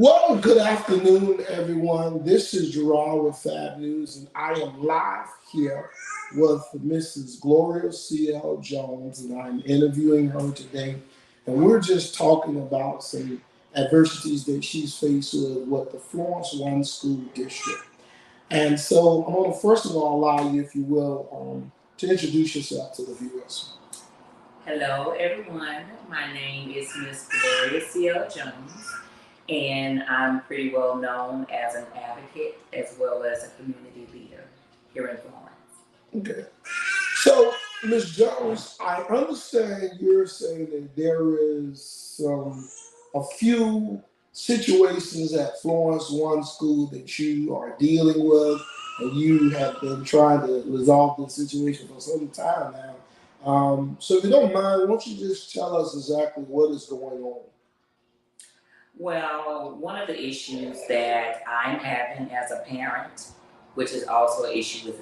Well, good afternoon, everyone. This is Gerard with Fab News, and I am live here with Mrs. Gloria C. Jones, and I'm interviewing her today. And we're just talking about some adversities that she's faced with the Florence One School District. And so I'm going to first of all allow you, if you will, to introduce yourself to the viewers. Hello, everyone. My name is Miss Gloria C. Jones, and I'm pretty well known as an advocate as well as a community leader here in Florence. Okay. So, Ms. Jones, I understand you're saying that there is a few situations at Florence One School that you are dealing with, and you have been trying to resolve this situation for some time now. So, if you don't mind, why don't you just tell us exactly what is going on? Well, one of the issues that I'm having as a parent, which is also an issue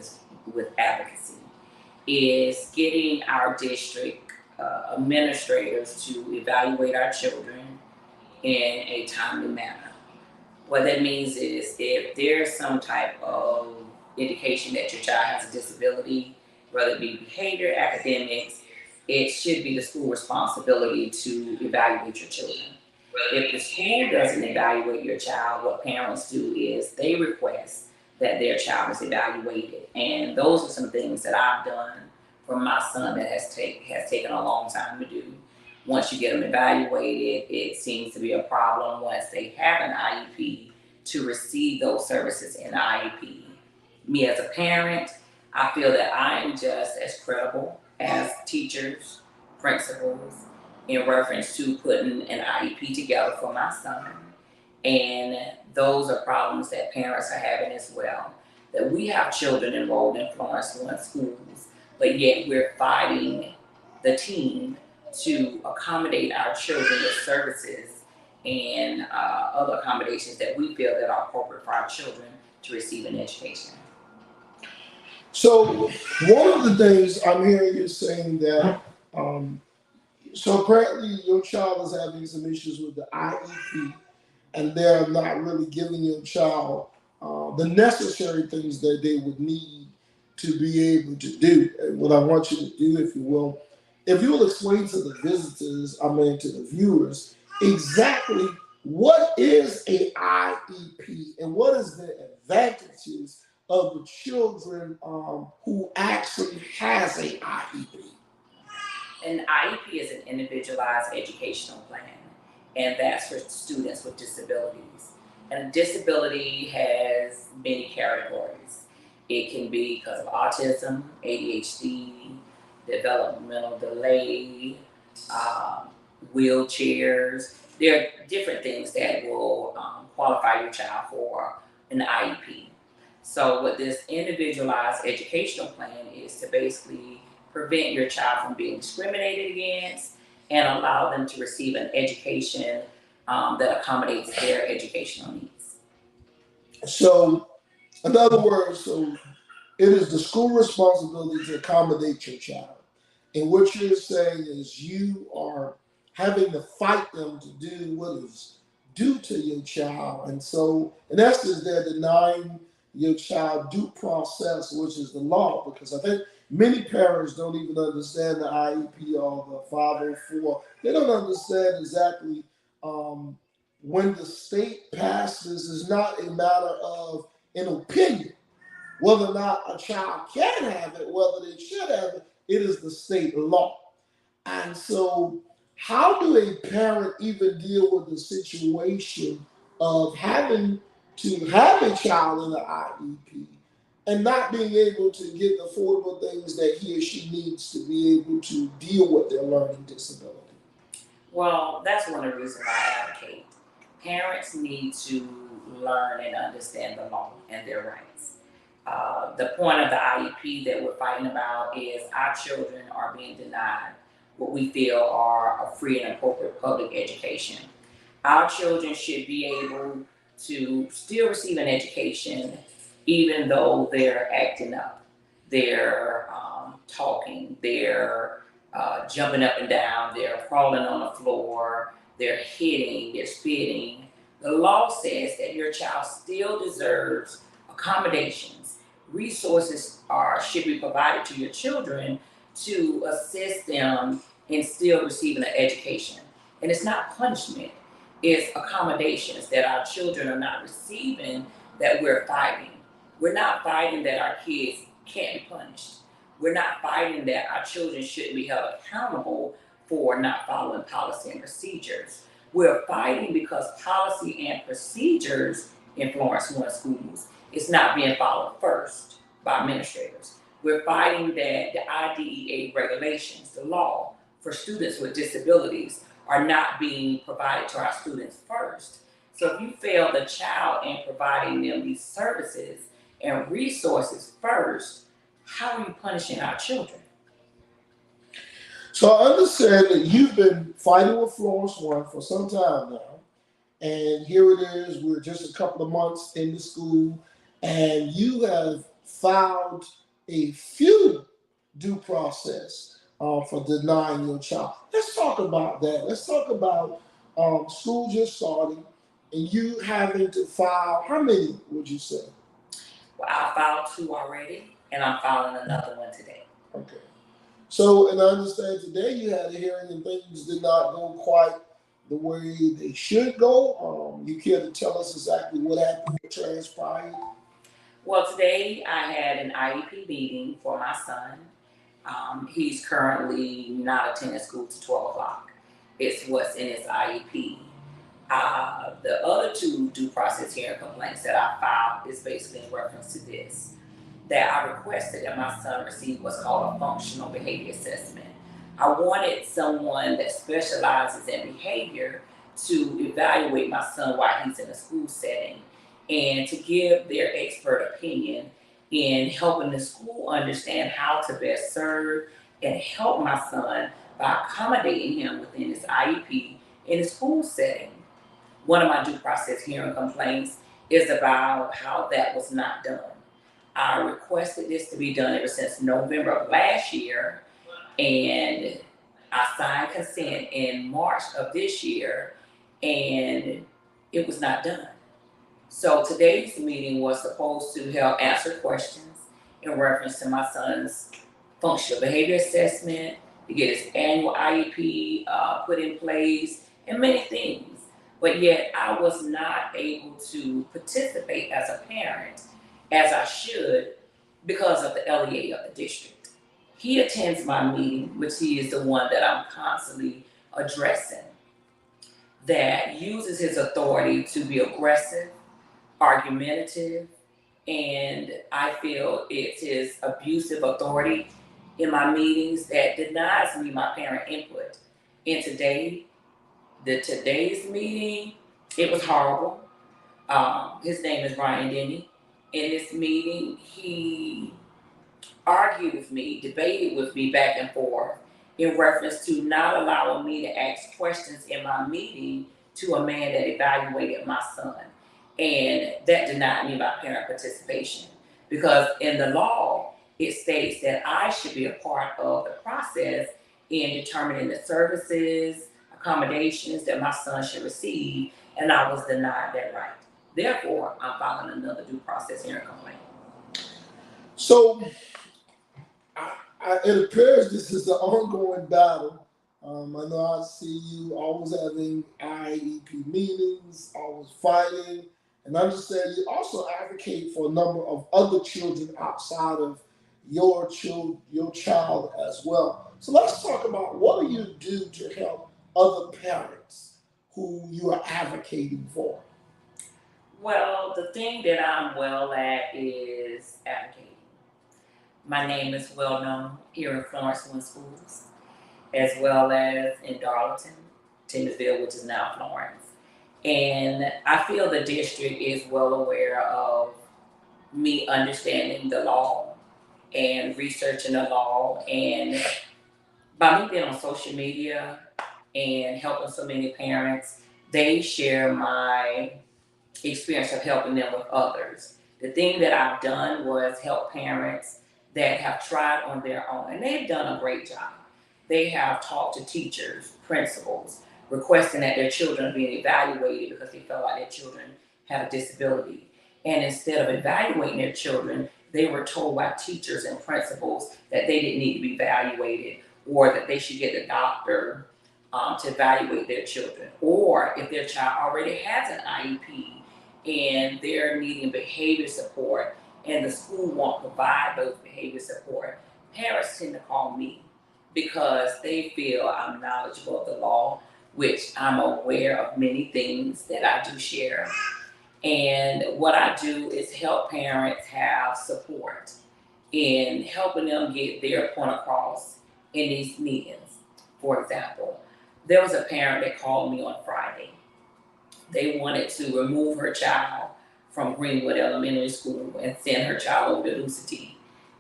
with advocacy, is getting our district administrators to evaluate our children in a timely manner. What that means is if there's some type of indication that your child has a disability, whether it be behavior, academics, it should be the school responsibility to evaluate your children. If the school doesn't evaluate your child, what parents do is they request that their child is evaluated. And those are some things that I've done for my son that has taken a long time to do. Once you get them evaluated, it seems to be a problem once they have an IEP to receive those services in IEP. Me as a parent, I feel that I am just as credible as teachers, principals, in reference to putting an IEP together for my son. And those are problems that parents are having as well. That we have children enrolled in Florence One schools, but yet we're fighting the team to accommodate our children with services and other accommodations that we feel that are appropriate for our children to receive an education. So, one of the things I'm hearing you saying that um, so apparently your child is having some issues with the IEP, and they're not really giving your child the necessary things that they would need to be able to do. And what I want you to do, if you will, if you will explain to the visitors, I mean to the viewers, exactly what is a IEP and what is the advantages of the children who actually has a IEP. An IEP is an individualized educational plan, and that's for students with disabilities. And a disability has many categories. It can be because of autism, ADHD, developmental delay, um, wheelchairs. There are different things that will qualify your child for an IEP. So, what this individualized educational plan is to basically prevent your child from being discriminated against and allow them to receive an education that accommodates their educational needs. So, in other words, so it is the school responsibility to accommodate your child. And what you're saying is you are having to fight them to do what is due to your child. And so, in essence, they're denying your child due process, which is the law, because I think many parents don't even understand the IEP or the 504. They don't understand exactly um, when the state passes is not a matter of an opinion whether or not a child can have it, whether they should have it, it is the state law. And so, how do a parent even deal with the situation of having to have a child in the IEP and not being able to get the affordable things that he or she needs to be able to deal with their learning disability? Well, that's one of the reasons I advocate. Parents need to learn and understand the law and their rights. The point of the IEP that we're fighting about is our children are being denied what we feel are a free and appropriate public education. Our children should be able to still receive an education even though they're acting up, they're talking, they're jumping up and down, they're crawling on the floor, they're hitting, they're spitting. The law says that your child still deserves accommodations. Resources should be provided to your children to assist them in still receiving an education. And it's not punishment, it's accommodations that our children are not receiving that we're fighting. We're not fighting that our kids can't be punished. We're not fighting that our children shouldn't be held accountable for not following policy and procedures. We're fighting because policy and procedures in Florence One schools is not being followed first by administrators. We're fighting that the IDEA regulations, the law for students with disabilities, are not being provided to our students first. So if you fail the child in providing them these services and resources first, how are you punishing our children? So I understand that you've been fighting with Florence One for some time now, and here it is. We're just a couple of months into school, and you have filed a few due process for denying your child. Let's talk about that. Let's talk about school just starting, and you having to file. How many would you say? Well, I filed two already, and I'm filing another one today. Okay. So, and I understand today you had a hearing and things did not go quite the way they should go. You care to tell us exactly what happened, what transpired? Well, today I had an IEP meeting for my son. He's currently not attending school to 12 o'clock. It's what's in his IEP. The other two due process hearing complaints that I filed is basically in reference to this, that I requested that my son receive what's called a functional behavior assessment. I wanted someone that specializes in behavior to evaluate my son while he's in a school setting and to give their expert opinion in helping the school understand how to best serve and help my son by accommodating him within his IEP in a school setting. One of my due process hearing complaints is about how that was not done. I requested this to be done ever since November of last year, and I signed consent in March of this year, and it was not done. So today's meeting was supposed to help answer questions in reference to my son's functional behavior assessment, to get his annual IEP put in place, and many things. But yet I was not able to participate as a parent as I should because of the LEA of the district. He attends my meeting, which he is the one that I'm constantly addressing, that uses his authority to be aggressive, argumentative, and I feel it's his abusive authority in my meetings that denies me my parent input. And today's meeting, it was horrible. His name is Brian Denny. In this meeting, he argued with me, debated with me back and forth in reference to not allowing me to ask questions in my meeting to a man that evaluated my son. And that denied me my parent participation because in the law, it states that I should be a part of the process in determining the services, accommodations that my son should receive, and I was denied that right. Therefore, I'm filing another due process hearing complaint. So, it appears this is an ongoing battle. I know I see you always having IEP meetings, always fighting, and I understand you also advocate for a number of other children outside of your child as well. So let's talk about what do you do to help other parents who you are advocating for? Well, the thing that I'm well at is advocating. My name is well known here in Florence One Schools, as well as in Darlington, Timothyville, which is now Florence. And I feel the district is well aware of me understanding the law and researching the law. And by me being on social media and helping so many parents, they share my experience of helping them with others. The thing that I've done was help parents that have tried on their own, and they've done a great job. They have talked to teachers, principals, requesting that their children be evaluated because they felt like their children had a disability. And instead of evaluating their children, they were told by teachers and principals that they didn't need to be evaluated, or that they should get the doctor to evaluate their children. Or if their child already has an IEP and they're needing behavior support and the school won't provide those behavior support, parents tend to call me because they feel I'm knowledgeable of the law, which I'm aware of many things that I do share. And what I do is help parents have support in helping them get their point across in these meetings. For example, there was a parent that called me on Friday. They wanted to remove her child from Greenwood Elementary School and send her child over to Lucy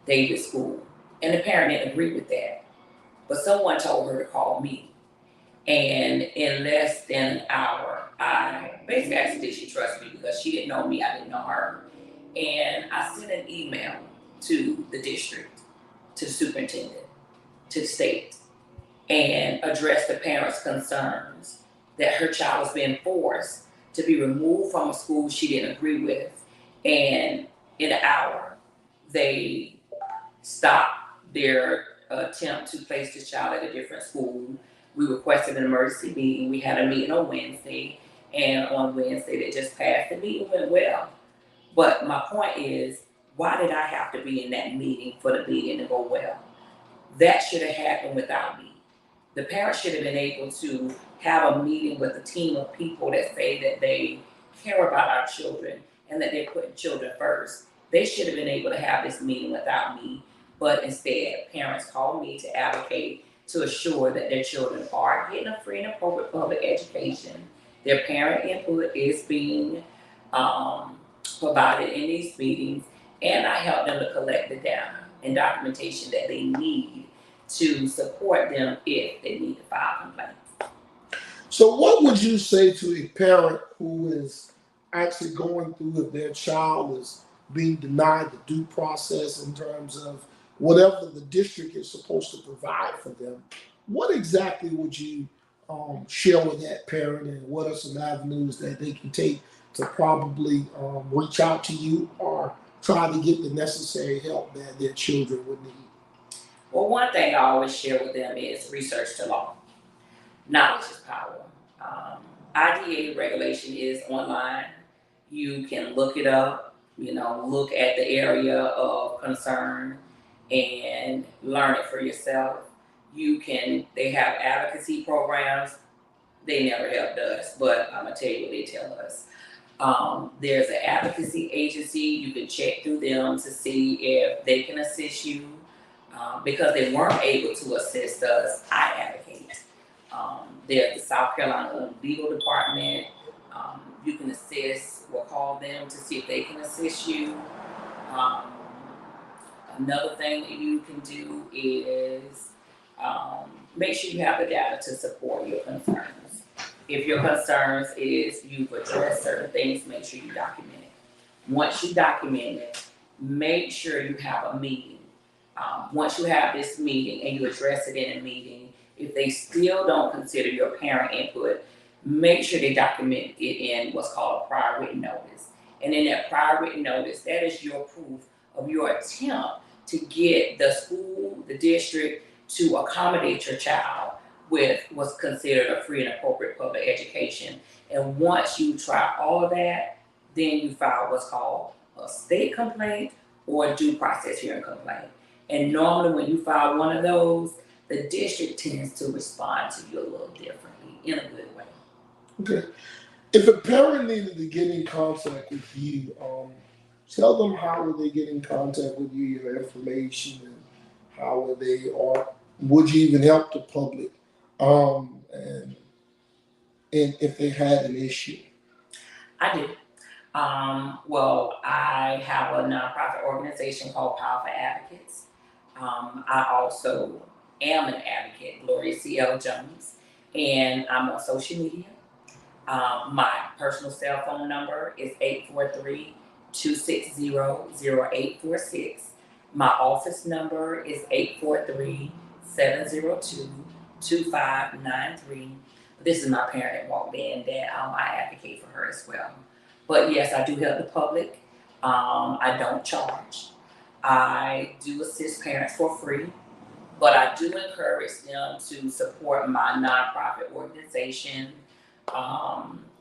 Davis School. And the parent didn't agree with that. But someone told her to call me. And in less than an hour, I basically asked her, did she trust me? Because she didn't know me, I didn't know her. And I sent an email to the district, to the superintendent, to the state, and addressed the parents' concerns that her child was being forced to be removed from a school she didn't agree with. And in an hour, they stopped their attempt to place this child at a different school. We requested an emergency meeting. We had a meeting on Wednesday, and on Wednesday that just passed, the meeting went well. But my point is, why did I have to be in that meeting for the meeting to go well? That should have happened without me. The parents should have been able to have a meeting with a team of people that say that they care about our children and that they're putting children first. They should have been able to have this meeting without me, but instead, parents call me to advocate to assure that their children are getting a free and appropriate public education. Their parent input is being provided in these meetings, and I help them to collect the data and documentation that they need to support them if they need to file complaints. So, what would you say to a parent who is actually going through if their child is being denied the due process in terms of whatever the district is supposed to provide for them? What exactly would you share with that parent, and what are some avenues that they can take to probably reach out to you or try to get the necessary help that their children would need? Well, one thing I always share with them is research the law. Knowledge is power. Um, IDA regulation is online. You can look it up, look at the area of concern and learn it for yourself. They have advocacy programs. They never helped us, but I'm gonna tell you what they tell us. There's an advocacy agency. You can check through them to see if they can assist you. Because they weren't able to assist us, I advocate. There's the South Carolina Legal Department. You can assist or call them to see if they can assist you. Um, Another thing that you can do is make sure you have the data to support your concerns. If your concerns is you've addressed certain things, make sure you document it. Once you document it, make sure you have a meeting. Once you have this meeting and you address it in a meeting, if they still don't consider your parent input, make sure they document it in what's called a prior written notice. And in that prior written notice, that is your proof of your attempt to get the school, the district, to accommodate your child with what's considered a free and appropriate public education. And once you try all of that, then you file what's called a state complaint or a due process hearing complaint. And normally when you file one of those, the district tends to respond to you a little differently in a good way. Okay. If a parent needed to get in contact with you, tell them how would they get in contact with you, your information, and how would they, or would you even help the public, and if they had an issue? I do. Well, I have a nonprofit organization called Powerful Advocates. I also am an advocate, Gloria C. Jones, and I'm on social media. My personal cell phone number is 843-260-0846. My office number is 843-702-2593. But this is my parent that walked in that I advocate for her as well. But yes, I do help the public. I don't charge. I do assist parents for free, but I do encourage them to support my nonprofit organization,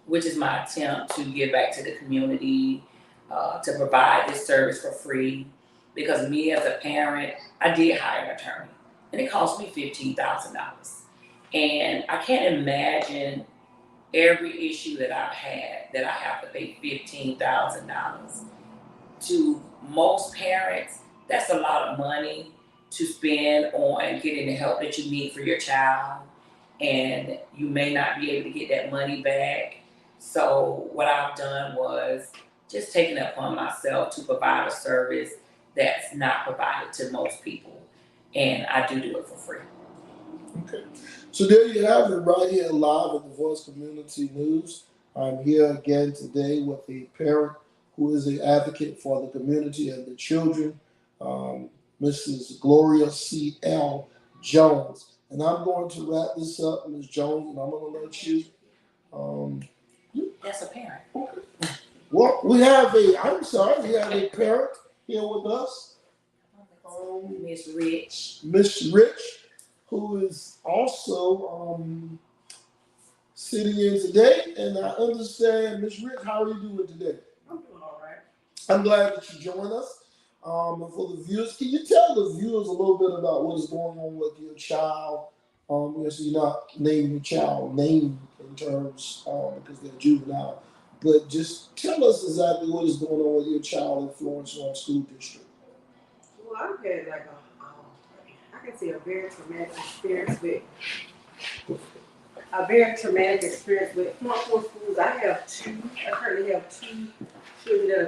which is my attempt to give back to the community, to provide this service for free. Because me as a parent, I did hire an attorney, and it cost me $15,000. And I can't imagine every issue that I've had that I have to pay $15,000. To most parents, that's a lot of money to spend on getting the help that you need for your child, and you may not be able to get that money back. So what I've done was just taking it upon myself to provide a service that's not provided to most people, and I do it for free. Okay. So there you have it right here live at the Voice Community News. I'm here again today with a parent who is an advocate for the community and the children, Mrs. Gloria C. L. Jones. And I'm going to wrap this up, Ms. Jones, and I'm going to let you. That's a parent. Okay. Well, we have a parent here with us. Miss Rich. Miss Rich, who is also sitting in today. And I understand, Miss Rich, how are you doing today? I'm doing all right. I'm glad that you joined us. And for the viewers, can you tell the viewers a little bit about what is going on with your child? Yes, you're not naming your child name in terms because they're juvenile, but just tell us exactly what is going on with your child in Florence School District. Well, I've had like I can say a very traumatic experience with Florence schools. I currently have two children that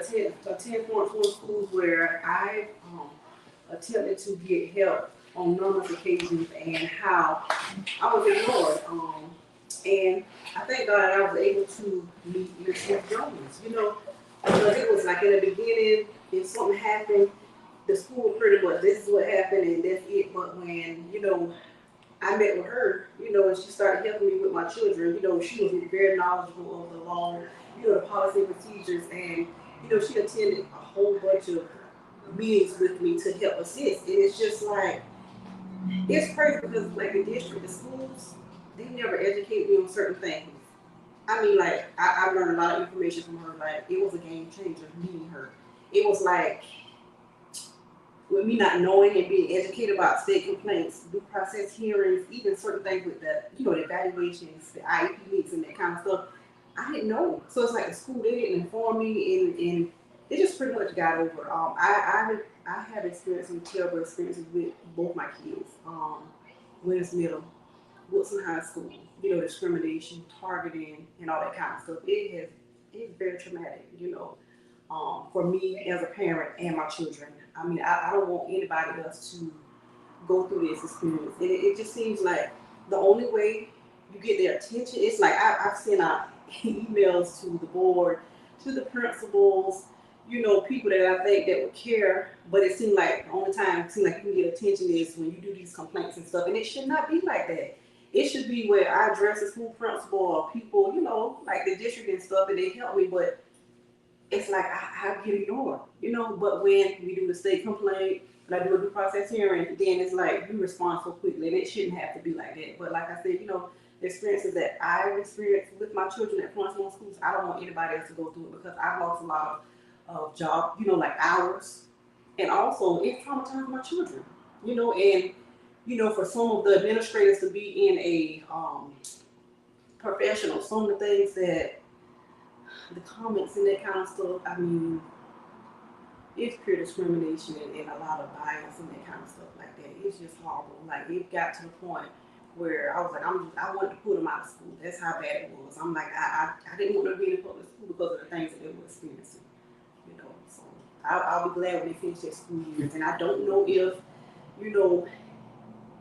attend Florence schools where I attempted to get help on numerous occasions and how I was ignored. And I thank God I was able to meet Miss Jones, because it was like in the beginning, if something happened, the school pretty much, this is what happened and that's it. But when, I met with her, and she started helping me with my children, she was very knowledgeable of the law, the policy and procedures, and, she attended a whole bunch of meetings with me to help assist. And it's just like, it's crazy because like the district, the schools, they never educate me on certain things. I mean, like, I learned a lot of information from her. Like, it was a game changer meeting her. It was like, with me not knowing and being educated about state complaints, due process hearings, even certain things with the, the evaluations, the IEP meets and that kind of stuff, I didn't know. So it's like the school, they didn't inform me and it just pretty much got over it. I have experienced some terrible experiences with both my kids. Williams Middle, Wilson High School, discrimination, targeting, and all that kind of stuff. It's very traumatic, for me as a parent and my children. I mean, I don't want anybody else to go through this experience. It just seems like the only way you get their attention, it's like I've sent out emails to the board, to the principals, people that I think that would care, but it seemed like the only time it seemed like you can get attention is when you do these complaints and stuff, and it should not be like that. It should be where I address the school principal or people, like the district and stuff, and they help me, but it's like I get ignored, but when we do the state complaint, and I do a due process hearing, then it's like you respond so quickly, and it shouldn't have to be like that. But like I said, the experiences that I've experienced with my children at Florence schools, I don't want anybody else to go through it because I've lost a lot of job, like hours, and also it traumatized my children, and for some of the administrators to be in a professional, some of the things that the comments and that kind of stuff, I mean, it's pure discrimination and a lot of bias and that kind of stuff like that. It's just horrible. Like, it got to the point where I was like, I wanted to put them out of school. That's how bad it was. I'm like, I didn't want to be in public school because of the things that they were experiencing, So I'll be glad when they finish their school years. And I don't know if,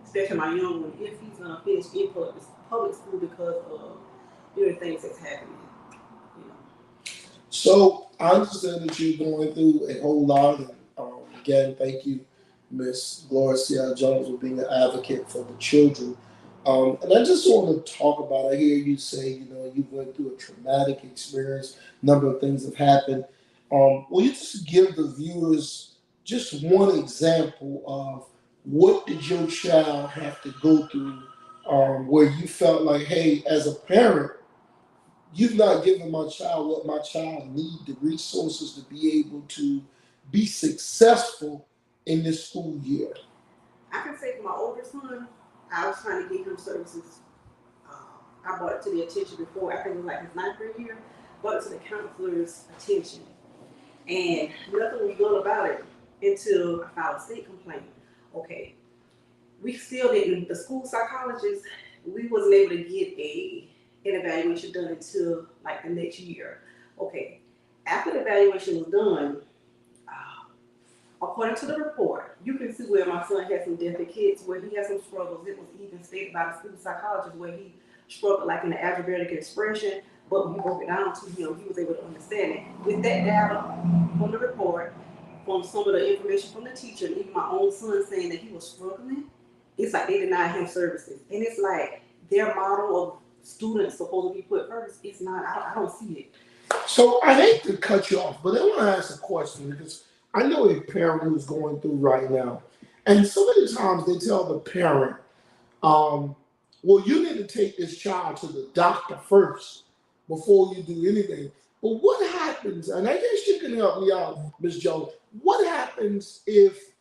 especially my young one, if he's going to finish in public school because of, the things that's happening. So I understand that you're going through a whole lot. And again, thank you, Miss Gloria C. Jones, for being an advocate for the children. And I just want to talk about, I hear you say, you went through a traumatic experience, number of things have happened. Will you just give the viewers just one example of what did your child have to go through where you felt like, hey, as a parent, you've not given my child what my child need, the resources to be able to be successful in this school year? I can say for my older son, I was trying to get him services. I brought it to the attention before. I think it was like his ninth grade year. Brought it to the counselor's attention, and nothing was done about it until I filed a state complaint. Okay, we still didn't. The school psychologist, we wasn't able to get an evaluation done until like the next year. Okay, after the evaluation was done, according to the report, you can see where my son had some kids, where he had some struggles. It was even stated by the school psychologist where he struggled like in the algebraic expression, but when he broke it down to him, he was able to understand it. With that data from the report, from some of the information from the teacher, and even my own son saying that he was struggling, it's like they denied him services. And it's like their model of students supposed to be put first. It's not, I don't see it. So I hate to cut you off, but I want to ask a question because I know a parent who's going through right now, and so many times they tell the parent, well, you need to take this child to the doctor first before you do anything. But what happens, and I guess you can help me out, Ms. Jones, what happens if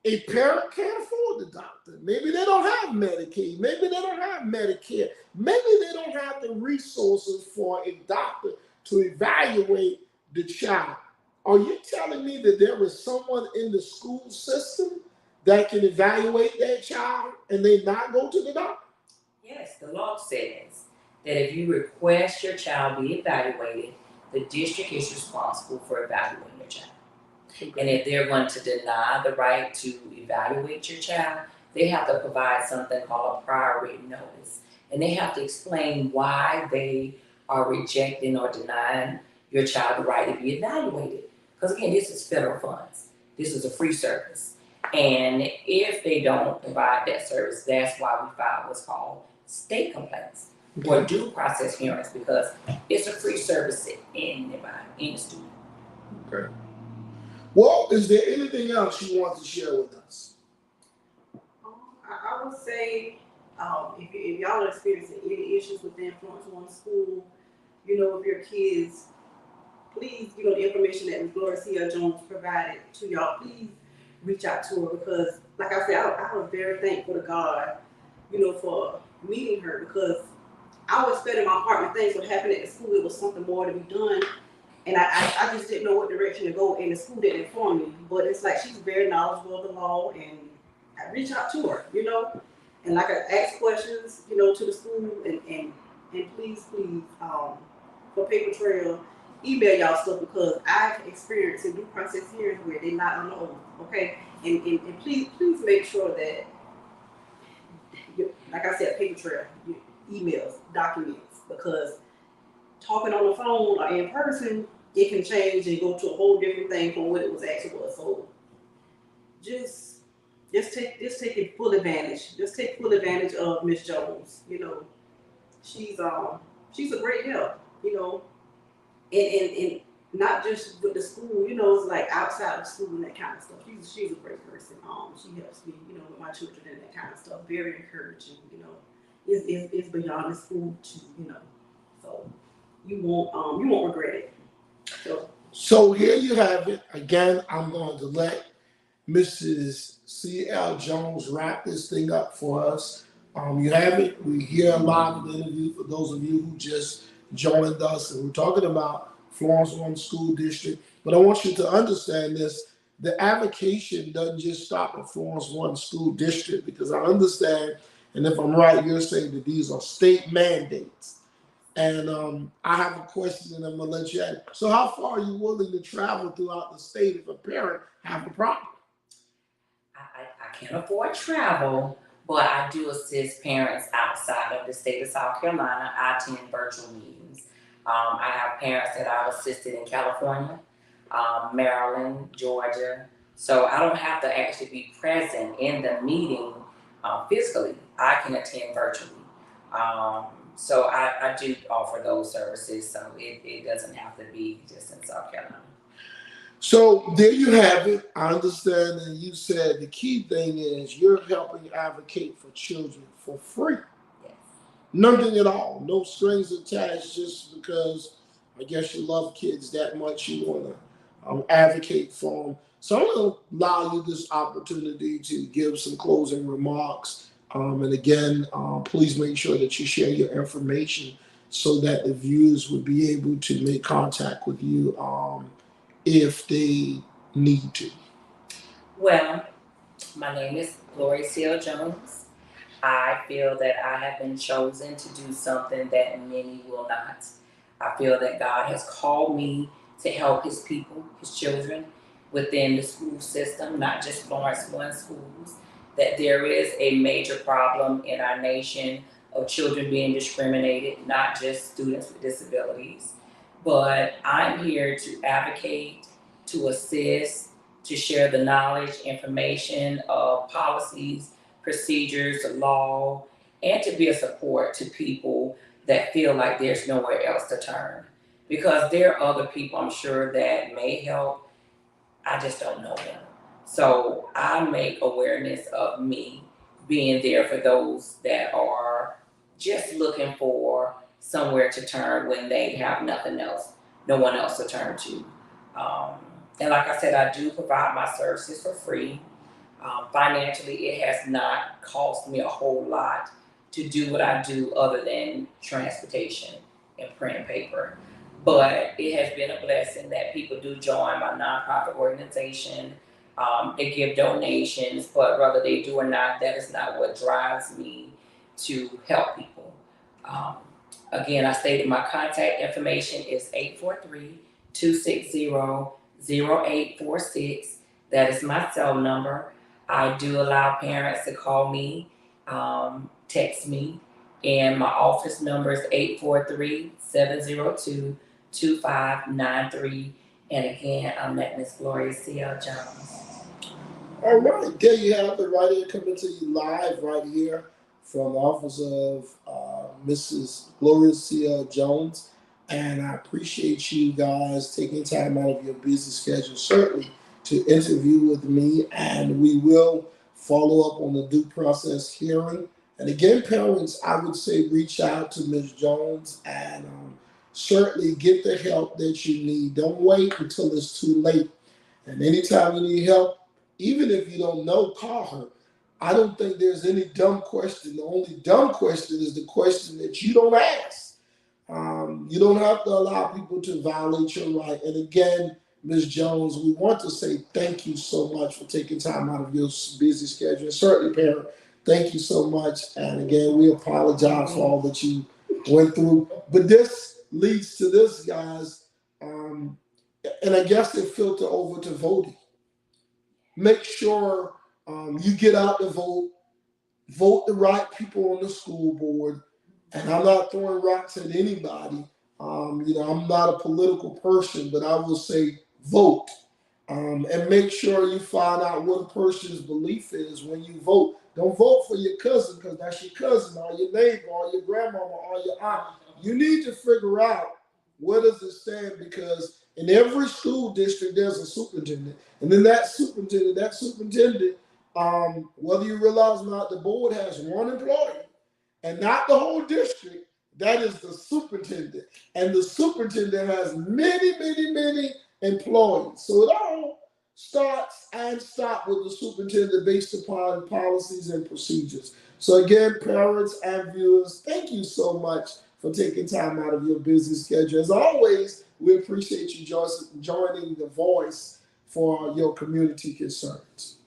a parent can't afford the doctor? Maybe they don't have Medicaid, maybe they don't have Medicare, maybe they don't have the resources for a doctor to evaluate the child. Are you telling me that there is someone in the school system that can evaluate that child and they not go to the doctor? Yes, the law says that if you request your child be evaluated, the district is responsible for evaluating your child. Okay. And if they're going to deny the right to evaluate your child, they have to provide something called a prior written notice. And they have to explain why they are rejecting or denying your child the right to be evaluated. Because again, this is federal funds. This is a free service. And if they don't provide that service, that's why we file what's called state complaints or due process hearings, because it's a free service to any student. Okay. Well, is there anything else you want to share with us? I would say if y'all are experiencing any issues with the Florence One school, with your kids, please, the information that Ms. Gloria C Jones provided to y'all, please reach out to her, because, like I said, I was very thankful to God, for meeting her, because I was expecting my heart when things would happen at the school. It was something more to be done. And I just didn't know what direction to go, and the school didn't inform me. But it's like she's very knowledgeable of the law, and I reach out to her, and like I ask questions, to the school, and please, for paper trail, email y'all stuff, because I've experienced in due process hearings where they're not on the oath, okay? And please make sure that, like I said, paper trail, emails, documents, because talking on the phone or in person, it can change and go to a whole different thing from what it was actually was. So just take full advantage. Just take full advantage of Miss Jones. She's a great help. And not just with the school. It's like outside of school and that kind of stuff. She's a great person. She helps me, with my children and that kind of stuff. Very encouraging. It's beyond the school too. So. You won't regret it. So here you have it. Again, I'm going to let Mrs. C.L. Jones wrap this thing up for us. You have it. We hear a lot of the interview for those of you who just joined us, and we're talking about Florence One School District. But I want you to understand this. The avocation doesn't just stop at Florence One School District, because I understand, and if I'm right, you're saying that these are state mandates. And I have a question, and I'm gonna let you ask. So, how far are you willing to travel throughout the state if a parent have a problem? I can't afford travel, but I do assist parents outside of the state of South Carolina. I attend virtual meetings. I have parents that I've assisted in California, Maryland, Georgia. So I don't have to actually be present in the meeting physically. I can attend virtually. So I do offer those services, so it doesn't have to be just in South Carolina. So there you have it. I understand, and you said the key thing is you're helping advocate for children for free. Yes. Nothing at all. No strings attached just because I guess you love kids that much you want to advocate for them. So I'm going to allow you this opportunity to give some closing remarks. And again, please make sure that you share your information so that the viewers would be able to make contact with you if they need to. Well, my name is Gloria C. Jones. I feel that I have been chosen to do something that many will not. I feel that God has called me to help His people, His children, within the school system, not just Florence One schools. That there is a major problem in our nation of children being discriminated, not just students with disabilities. But I'm here to advocate, to assist, to share the knowledge, information of policies, procedures, law, and to be a support to people that feel like there's nowhere else to turn. Because there are other people I'm sure that may help, I just don't know them. So I make awareness of me being there for those that are just looking for somewhere to turn when they have nothing else, no one else to turn to. Um, and like I said, I do provide my services for free. Financially, it has not cost me a whole lot to do what I do other than transportation and print and paper. But it has been a blessing that people do join my nonprofit organization. They give donations, but whether they do or not, that is not what drives me to help people. Um, Again, I stated my contact information is 843-260-0846. That is my cell number. I do allow parents to call me, text me, and my office number is 843-702-2593. And again, I'm at Miss Gloria C. Jones. All right, there you have it right here coming to you live right here from the office of Mrs. Gloria C. Jones. And I appreciate you guys taking time out of your busy schedule, certainly, to interview with me. And we will follow up on the due process hearing. And again, parents, I would say reach out to Ms. Jones and certainly get the help that you need. Don't wait until it's too late. And anytime you need help, even if you don't know, call her. I don't think there's any dumb question. The only dumb question is the question that you don't ask. You don't have to allow people to violate your right. And again, Ms. Jones, we want to say thank you so much for taking time out of your busy schedule. And certainly, parent, thank you so much. And again, we apologize for all that you went through. But this leads to this, guys. And I guess it filter over to voting. Make sure you get out to vote, vote the right people on the school board. And I'm not throwing rocks at anybody. I'm not a political person, but I will say vote. And make sure you find out what a person's belief is when you vote. Don't vote for your cousin because that's your cousin or your neighbor or your grandmama or your aunt. You need to figure out where does it stand because in every school district there's a superintendent. And then that superintendent, whether you realize or not, the board has one employee and not the whole district. That is the superintendent. And the superintendent has many, many, many employees. So it all starts and stops with the superintendent based upon policies and procedures. So again, parents and viewers, thank you so much for taking time out of your busy schedule. As always, we appreciate you joining the voice for your community concerns.